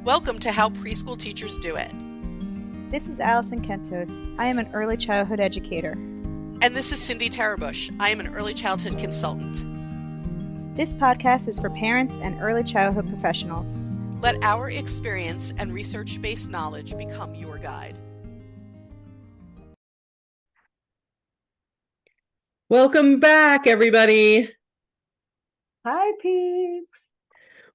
Welcome to How Preschool Teachers Do It. This is Alison Kentos. I am an early childhood educator. And this is Cindy Tarabush. I am an early childhood consultant. This podcast is for parents and early childhood professionals. Let our experience and research-based knowledge become your guide. Welcome back, everybody. Hi, peeps.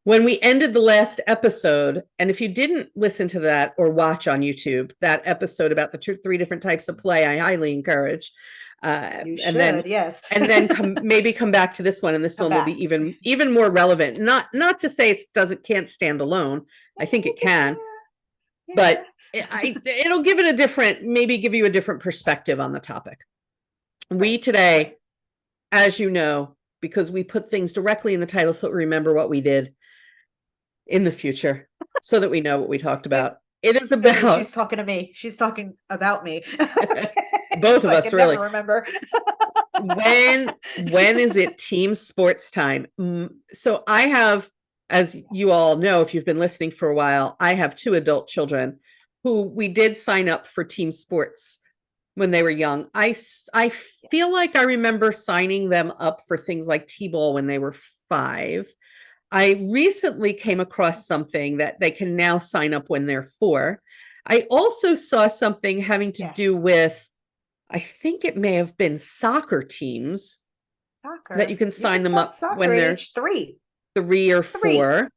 When we ended the last episode, and if you didn't listen to that or watch on YouTube, that episode about the three different types of play, I highly encourage. You should, yes. And then maybe come back to this one, and this one will be even more relevant. Not to say can't stand alone. I think it can, but it'll give you a different perspective on the topic. We today, as you know, because we put things directly in the title so we remember what we did in the future, so that we know what we talked about. It is about. She's talking to me. She's talking about me. Both of us, really. Never remember. when is it team sports time? So I have, as you all know, if you've been listening for a while, I have 2 adult children who we did sign up for team sports when they were young. I feel like I remember signing them up for things like T-ball when they were 5. I recently came across something that they can now sign up when they're 4. I also saw something having to do with, I think it may have been soccer teams. Soccer. That you can sign them up when they're age 3 or 4.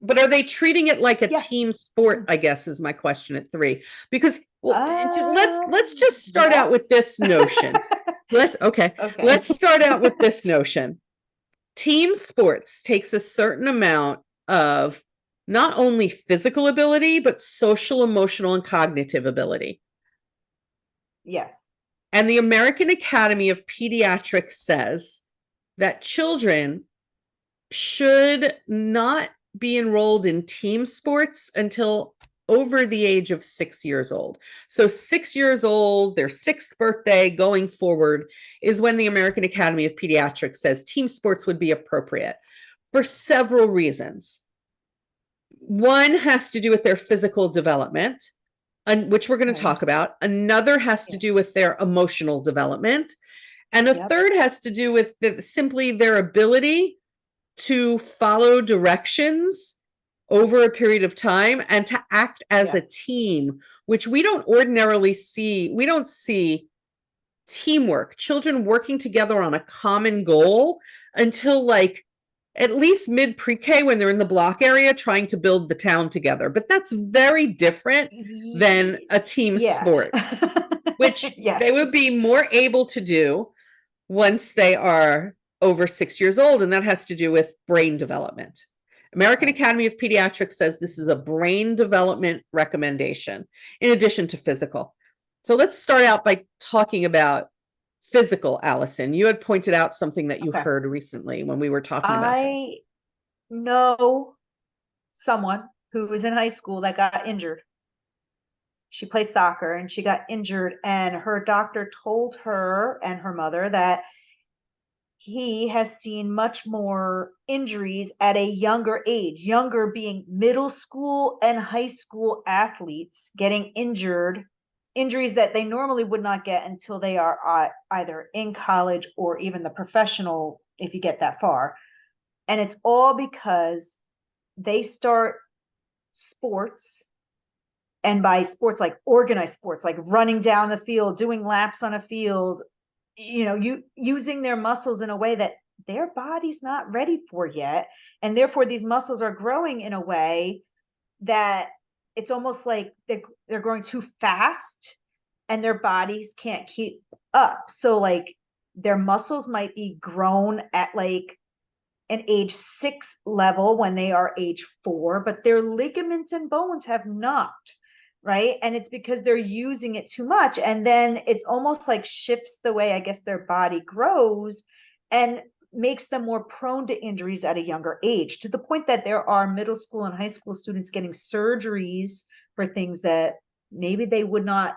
But are they treating it like a team sport, I guess, is my question at 3. Because let's just start out with this notion. Let's start out with this notion. Team sports takes a certain amount of not only physical ability, but social, emotional, and cognitive ability. Yes. And the American Academy of Pediatrics says that children should not be enrolled in team sports until over the age of 6 years old. So 6 years old, their 6th birthday going forward is when the American Academy of Pediatrics says team sports would be appropriate for several reasons. One has to do with their physical development, which we're going to talk about. Another has to do with their emotional development. And a third has to do with simply their ability to follow directions over a period of time and to act as a team, which we don't ordinarily see. We don't see teamwork, children working together on a common goal until like at least mid pre-K when they're in the block area trying to build the town together. But that's very different than a team sport, which they would be more able to do once they are over 6 years old. And that has to do with brain development. American Academy of Pediatrics says this is a brain development recommendation in addition to physical. So let's start out by talking about physical, Allison. You had pointed out something that you heard recently when we were talking about I know someone who was in high school that got injured. She plays soccer and she got injured, and her doctor told her and her mother that he has seen much more injuries at a younger age, younger being middle school and high school athletes getting injuries that they normally would not get until they are either in college or even the professional, if you get that far. And it's all because they start sports, and by sports, like organized sports, like running down the field, doing laps on a field, using their muscles in a way that their body's not ready for yet. And therefore these muscles are growing in a way that it's almost like they're growing too fast and their bodies can't keep up. So like their muscles might be grown at like an age 6 level when they are age 4, but their ligaments and bones have not. Right. And it's because they're using it too much. And then it's almost like shifts the way, I guess, their body grows and makes them more prone to injuries at a younger age, to the point that there are middle school and high school students getting surgeries for things that maybe they would not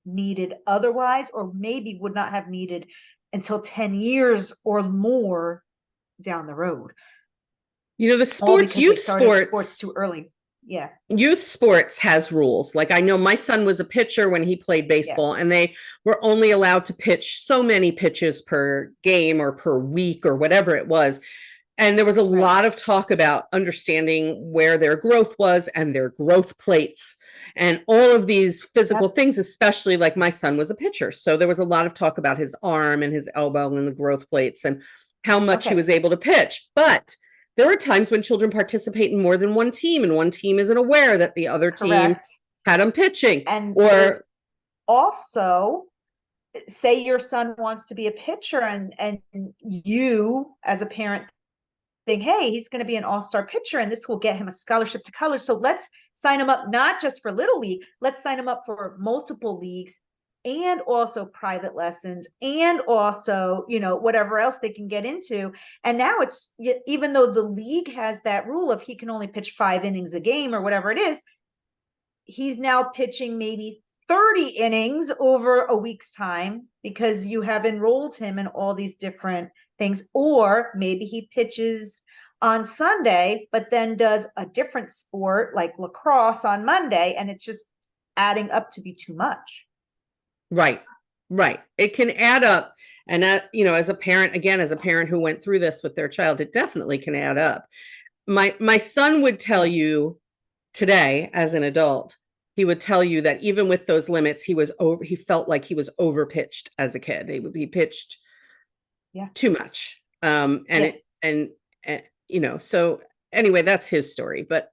needed otherwise, or maybe would not have needed until 10 years or more down the road. The sports, youth sports too early. Yeah. Youth sports has rules. Like I know my son was a pitcher when he played baseball, and they were only allowed to pitch so many pitches per game or per week or whatever it was. And there was a lot of talk about understanding where their growth was and their growth plates and all of these physical things, especially like my son was a pitcher. So there was a lot of talk about his arm and his elbow and the growth plates and how much he was able to pitch. But there are times when children participate in more than one team, and one team isn't aware that the other team had them pitching. And there's also, say your son wants to be a pitcher, and you as a parent think, hey, he's going to be an all-star pitcher and this will get him a scholarship to college. So let's sign him up, not just for Little League, let's sign him up for multiple leagues and also private lessons and also, you know, whatever else they can get into. And now it's, even though the league has that rule of he can only pitch 5 innings a game or whatever it is, he's now pitching maybe 30 innings over a week's time because you have enrolled him in all these different things. Or maybe he pitches on Sunday, but then does a different sport like lacrosse on Monday, and it's just adding up to be too much. Right. It can add up. And that, you know, as a parent, again, as a parent who went through this with their child, it definitely can add up. My son would tell you today, as an adult, he would tell you that even with those limits, he felt like he was overpitched as a kid. He pitched too much. And you know, so anyway, that's his story. But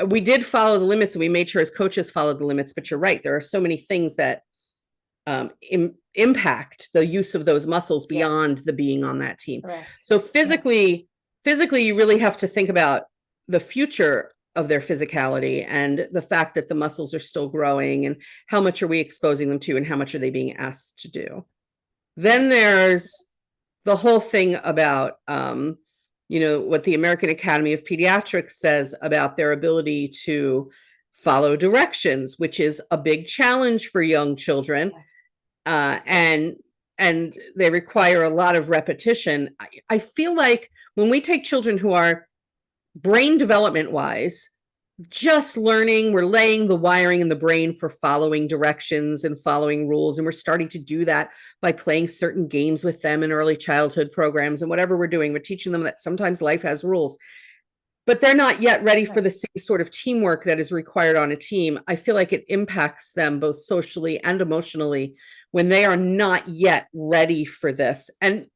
we did follow the limits, and we made sure his coaches followed the limits. But you're right, there are so many things that impact the use of those muscles beyond the being on that team. So physically, you really have to think about the future of their physicality and the fact that the muscles are still growing, and how much are we exposing them to, and how much are they being asked to do. Then there's the whole thing about, you know, what the American Academy of Pediatrics says about their ability to follow directions, which is a big challenge for young children. And they require a lot of repetition. I feel like when we take children who are brain development wise, just learning, we're laying the wiring in the brain for following directions and following rules. And we're starting to do that by playing certain games with them in early childhood programs and whatever we're doing. We're teaching them that sometimes life has rules, but they're not yet ready for the same sort of teamwork that is required on a team. I feel like it impacts them both socially and emotionally when they are not yet ready for this. And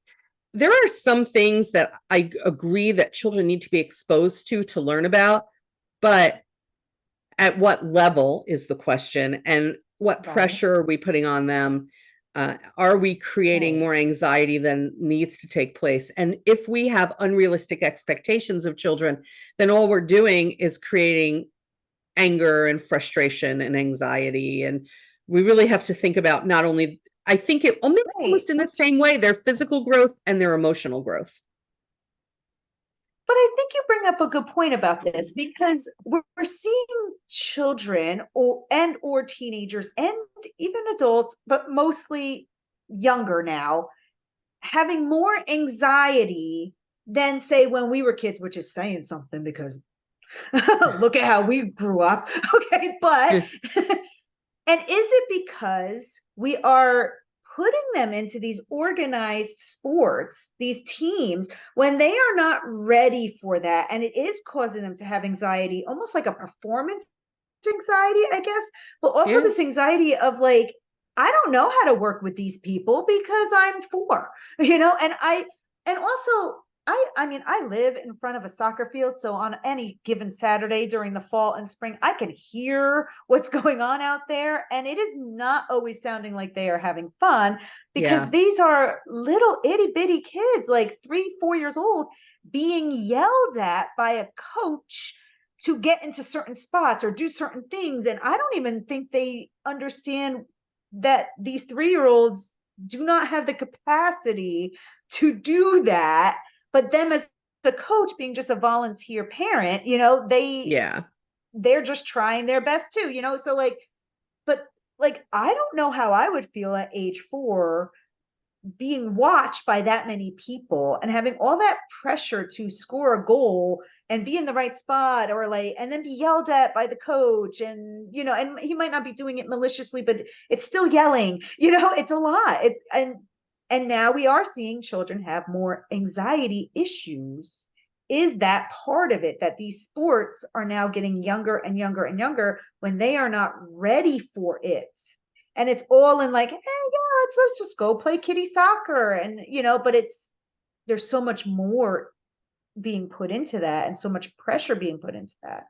there are some things that I agree that children need to be exposed to learn about, but at what level is the question, and what pressure are we putting on them? Are we creating more anxiety than needs to take place? And if we have unrealistic expectations of children, then all we're doing is creating anger and frustration and anxiety. And we really have to think about not only, I think it almost in the same way, their physical growth and their emotional growth. But I think you bring up a good point about this, because we're seeing children or teenagers and even adults, but mostly younger now, having more anxiety than, say, when we were kids, which is saying something because look at how we grew up. Okay, but and is it because we are putting them into these organized sports, these teams, when they are not ready for that, and it is causing them to have anxiety, almost like a performance anxiety, I guess, but also this anxiety of like, I don't know how to work with these people because I'm 4, you know, and also I mean, I live in front of a soccer field, so on any given Saturday during the fall and spring, I can hear what's going on out there, and it is not always sounding like they are having fun, because these are little itty bitty kids, like 3-4 years old, being yelled at by a coach to get into certain spots or do certain things. And I don't even think they understand that these 3-year-olds do not have the capacity to do that. But them as the coach, being just a volunteer parent, you know, they're just trying their best too, you know? So like, but like, I don't know how I would feel at age 4 being watched by that many people and having all that pressure to score a goal and be in the right spot, or like, and then be yelled at by the coach, and and he might not be doing it maliciously, but it's still yelling, it's a lot. And now we are seeing children have more anxiety issues. Is that part of it, that these sports are now getting younger and younger and younger when they are not ready for it? And it's all in like, hey, yeah, let's just go play kitty soccer. And, but there's so much more being put into that, and so much pressure being put into that.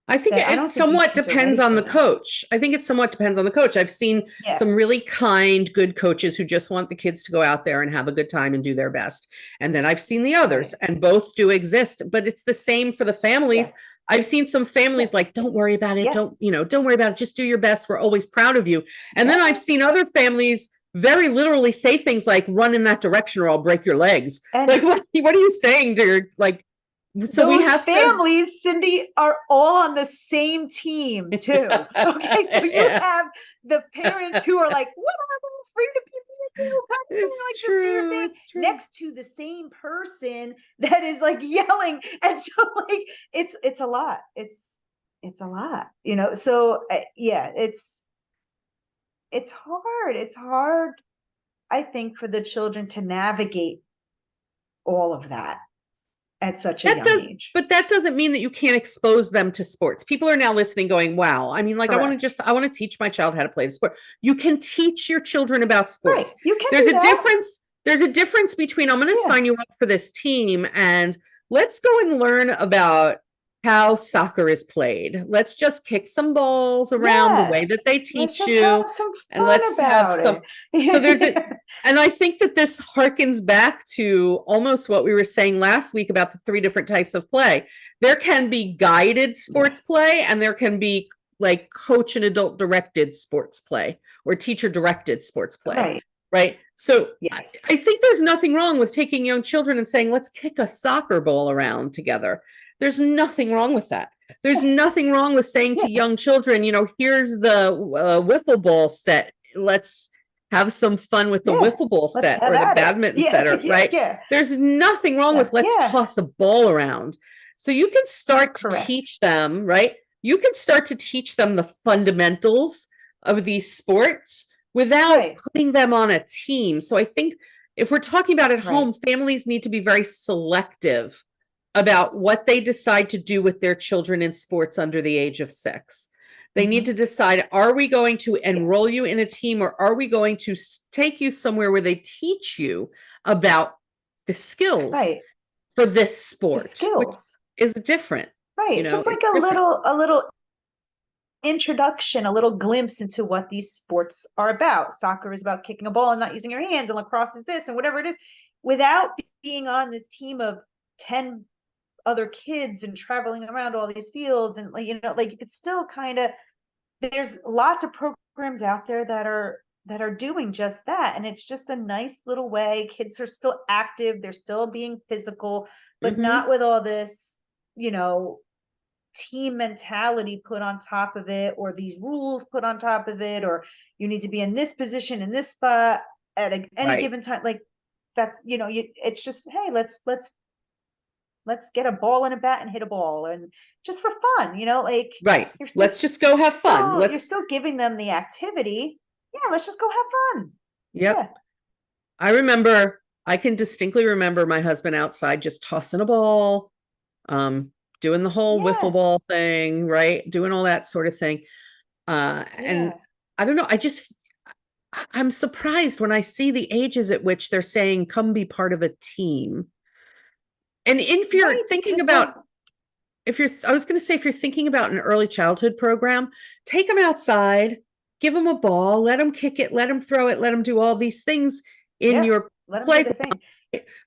I think that I it don't think these somewhat kids are depends ready on for the that. coach. I think it somewhat depends on the coach. I've seen some Yes. really kind, good coaches who just want the kids to go out there and have a good time and do their best. And then I've seen the others, Right. and both do exist, but it's the same for the families. Yes. I've seen some families Yes. like, don't worry about it. Yeah. Don't worry about it. Just do your best. We're always proud of you. And then I've seen other families very literally say things like, run in that direction or I'll break your legs. And like, what are you saying to like, so we those have families, Cindy, are all on the same team too. Okay, so you have the parents who are like, whatever, free to be It's just do your true. thing, It's true. next to the same person that is like yelling. And so like it's a lot. It's a lot, so yeah, it's hard. It's hard, I think, for the children to navigate all of that at such a young age. But that doesn't mean that you can't expose them to sports. People are now listening going, wow. I mean, like, Correct. I want to teach my child how to play the sport. You can teach your children about sports. Right. You can There's do a that. difference. There's a difference between, I'm going to sign you up for this team and let's go and learn about how soccer is played. Let's just kick some balls around the way Yes. that they Let's teach just you. have some And fun let's have about some. it. So there's a, and I think that this harkens back to almost what we were saying last week about the 3 different types of play. There can be guided sports play, and there can be like coach and adult directed sports play or teacher directed sports play. Right. Right. So Yes. I think there's nothing wrong with taking young children and saying, let's kick a soccer ball around together. There's nothing wrong with that. There's nothing wrong with saying to young children, here's the wiffle ball set. Let's have some fun with the wiffle ball set or the badminton set, right? Yeah. There's nothing wrong with let's toss a ball around. So you can start to teach them, right? You can start to teach them the fundamentals of these sports without putting them on a team. So I think if we're talking about at home, families need to be very selective about what they decide to do with their children in sports under the age of 6. They need to decide, are we going to enroll you in a team, or are we going to take you somewhere where they teach you about the skills for this sport, which is different. Right. Just like a little introduction, a little glimpse into what these sports are about. Soccer is about kicking a ball and not using your hands, and lacrosse is this, and whatever it is, without being on this team of 10 other kids and traveling around all these fields. And like it's still kind of, there's lots of programs out there that are doing just that, and it's just a nice little way. Kids are still active, they're still being physical, but not with all this team mentality put on top of it, or these rules put on top of it, or you need to be in this position in this spot at any given time. Like that's it's just, hey, let's get a ball and a bat and hit a ball, and just for fun, like let's just go have fun. You're still giving them the activity. Yeah, let's just go have fun. Yep. Yeah. I can distinctly remember my husband outside just tossing a ball, doing the whole wiffle ball thing, right? Doing all that sort of thing. And I don't know, I'm surprised when I see the ages at which they're saying, come be part of a team. And if you're thinking about, if you're thinking about an early childhood program, take them outside, give them a ball, let them kick it, let them throw it, let them do all these things in your playground.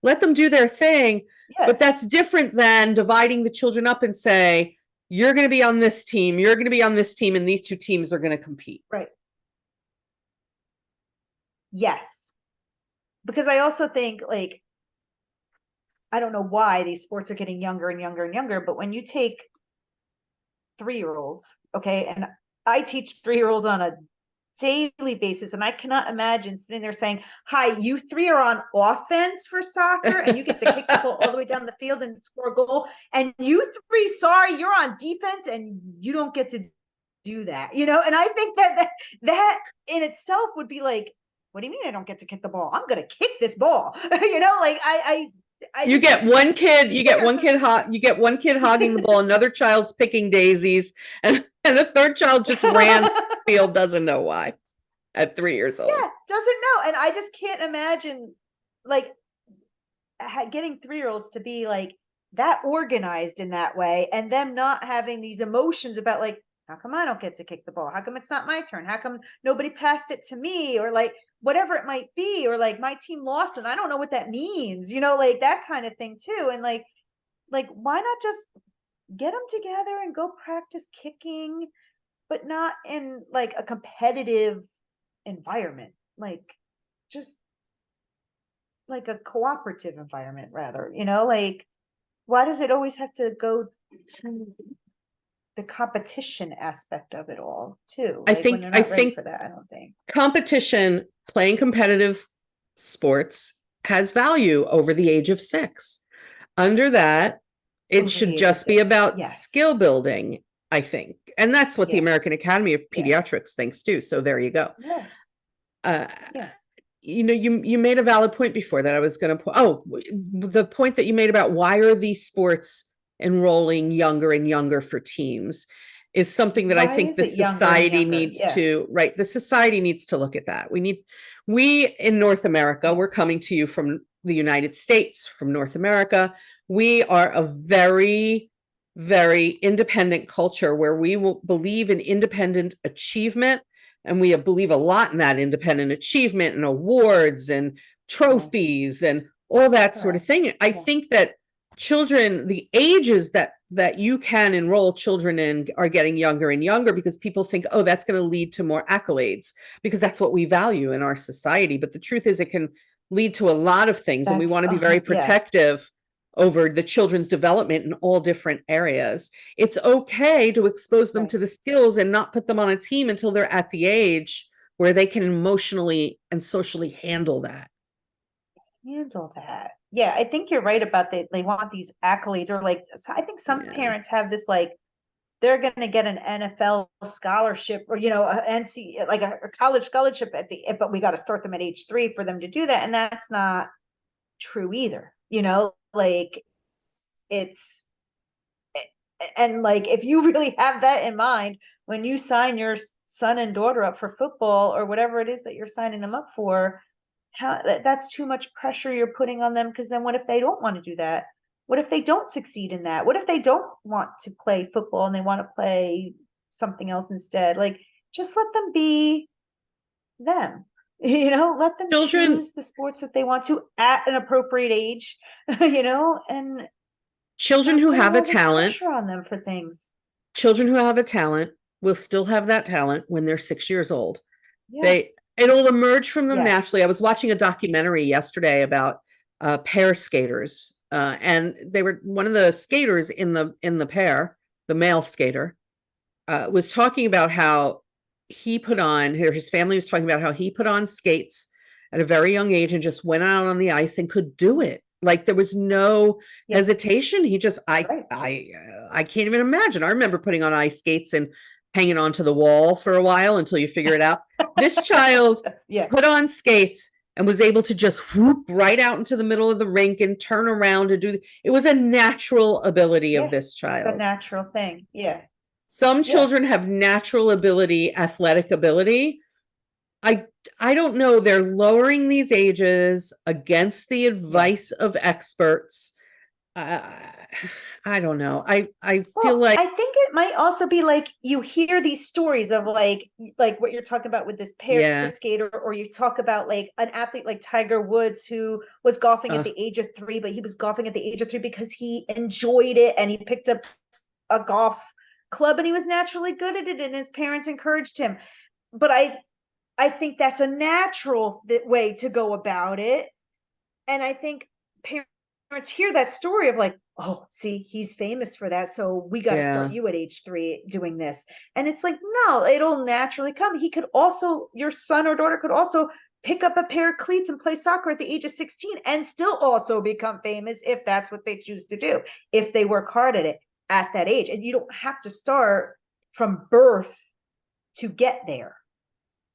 Let them do their thing. But that's different than dividing the children up and say, you're going to be on this team, you're going to be on this team, and these 2 teams are going to compete. Right. Yes. Because I also think, like, I don't know why these sports are getting younger and younger and younger, but when you take 3-year-olds, okay, and I teach 3-year-olds on a daily basis. And I cannot imagine sitting there saying, hi, you three are on offense for soccer and you get to kick the ball all the way down the field and score a goal. And you three, sorry, you're on defense and you don't get to do that, you know? And I think that in itself would be like, what do you mean I don't get to kick the ball? I'm going to kick this ball. You know, like you get one kid hogging the ball, another child's picking daisies, and a third child just ran the field, doesn't know why, at 3 years old. Yeah, doesn't know. And I just can't imagine like getting 3-year-olds to be like that organized in that way, and them not having these emotions about like, how come I don't get to kick the ball? How come it's not my turn? How come nobody passed it to me? Or like whatever it might be, or like my team lost and I don't know what that means, you know, like that kind of thing too. And like why not just get them together and go practice kicking, but not in like a competitive environment, like just like a cooperative environment rather, you know, like why does it always have to go to the competition aspect of it all too? Like when they're not ready for that, I don't think. Competition, playing competitive sports has value over the age of 6. Under that, it should just be about skill building, I think. And that's what the American Academy of Pediatrics thinks too. So there you go. You know, you made a valid point before that I was going to the point that you made about why are these sports enrolling younger and younger for teams is something that I think the society needs to, right? The society needs to look at that. We in North America, we're coming to you from the United States, from North America. We are a very, very independent culture where we will believe in independent achievement. And we believe a lot in that independent achievement and awards and trophies and all that sort of thing. I think that children, the ages that you can enroll children in are getting younger and younger because people think, oh, that's going to lead to more accolades because that's what we value in our society. But the truth is it can lead to a lot of things. And we want to be very protective over the children's development in all different areas. It's okay to expose them to the skills and not put them on a team until they're at the age where they can emotionally and socially handle that. Yeah, I think you're right about that. They want these accolades, or like, I think some parents have this, like, they're going to get an NFL scholarship or, you know, like a college scholarship but we got to start them at age 3 for them to do that. And that's not true either. You know, like and like, if you really have that in mind, when you sign your son and daughter up for football or whatever it is that you're signing them up for, that's too much pressure you're putting on them. Because then what if they don't want to do that? What if they don't succeed in that? What if they don't want to play football and they want to play something else instead? Like, just let them be them, you know, let them choose the sports that they want to at an appropriate age, you know, and children who have a talent pressure on them for things. Children who have a talent will still have that talent when they're 6 years old. Yes. It'll emerge from them naturally. I was watching a documentary yesterday about pair skaters, and they were one of the skaters in the pair, the male skater, was talking about how his family was talking about how he put on skates at a very young age and just went out on the ice and could do it. Like there was no hesitation. He just, I can't even imagine. I remember putting on ice skates and hanging onto the wall for a while until you figure it out. This child put on skates and was able to just whoop right out into the middle of the rink and turn around and it was a natural ability of this child. It's a natural thing. Yeah. Some children have natural ability, athletic ability. I don't know. They're lowering these ages against the advice of experts. I don't know. I feel like I think it might also be like you hear these stories of like what you're talking about with this pair skater, or you talk about like an athlete like Tiger Woods who was golfing at the age of 3, but he was golfing at the age of 3 because he enjoyed it and he picked up a golf club and he was naturally good at it and his parents encouraged him. But I think that's a natural way to go about it. And I think parents parents hear that story of like, oh, see, he's famous for that, so we got to start Yeah. you at age 3 doing this. And it's like, no, it'll naturally come. He could also, your son or daughter could also pick up a pair of cleats and play soccer at the age of 16 and still also become famous if that's what they choose to do, if they work hard at it at that age. And you don't have to start from birth to get there.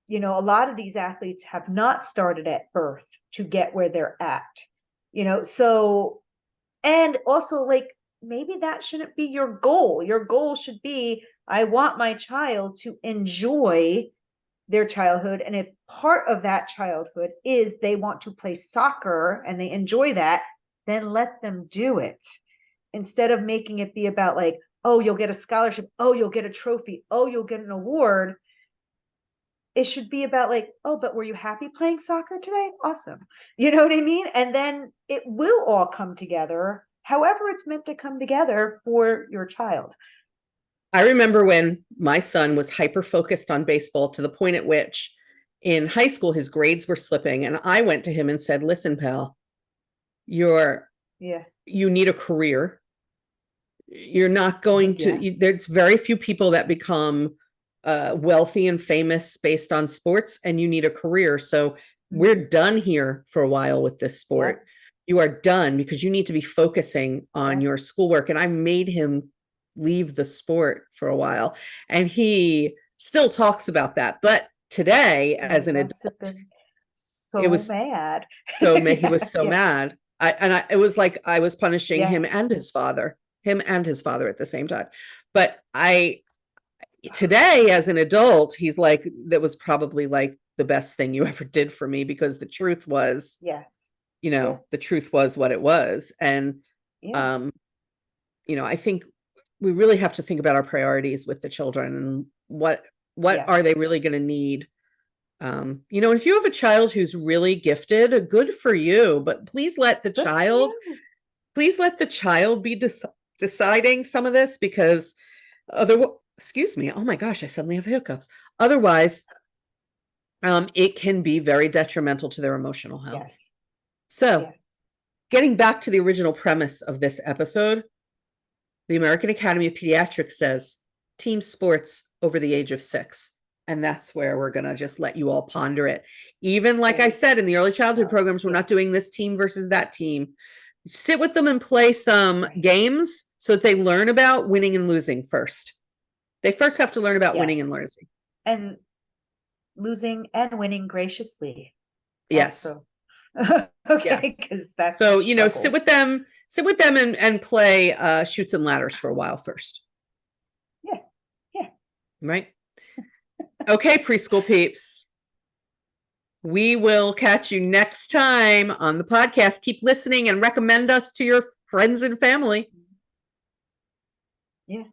You know, a lot of these athletes have not started at birth to get where they're at, you know, so, and also like, maybe that shouldn't be your goal. Your goal should be, I want my child to enjoy their childhood. And if part of that childhood is they want to play soccer and they enjoy that, then let them do it. Instead of making it be about like, oh, you'll get a scholarship, oh, you'll get a trophy, oh, you'll get an award. It should be about like, oh, but were you happy playing soccer today? Awesome. You know what I mean? And then it will all come together, however it's meant to come together for your child. I remember when my son was hyper focused on baseball to the point at which in high school his grades were slipping, and I went to him and said, listen, pal, you need a career. You're not going to, there's very few people that become wealthy and famous based on sports, and you need a career. So we're done here for a while with this sport. You are done because you need to be focusing on your schoolwork. And I made him leave the sport for a while, and he still talks about that. But today, as an adult, it was mad. He was so mad. It was like I was punishing him and his father at the same time. But today, as an adult, he's like, that was probably like the best thing you ever did for me, because the truth was, the truth was what it was. And, I think we really have to think about our priorities with the children and what are they really going to need? If you have a child who's really gifted, good for you, but please let the child be deciding some of this, because excuse me, oh my gosh, I suddenly have hiccups. Otherwise, it can be very detrimental to their emotional health. So getting back to the original premise of this episode, the American Academy of Pediatrics says team sports over the age of 6. And that's where we're going to just let you all ponder it. Even like I said, in the early childhood programs, we're not doing this team versus that team. Sit with them and play some games so that they learn about winning and losing first. They first have to learn about winning and losing. And losing and winning graciously. Yes. Okay, because that's so, sit with them and play Chutes and Ladders for a while first. Yeah. Right? Okay, preschool peeps. We will catch you next time on the podcast. Keep listening and recommend us to your friends and family. Yeah.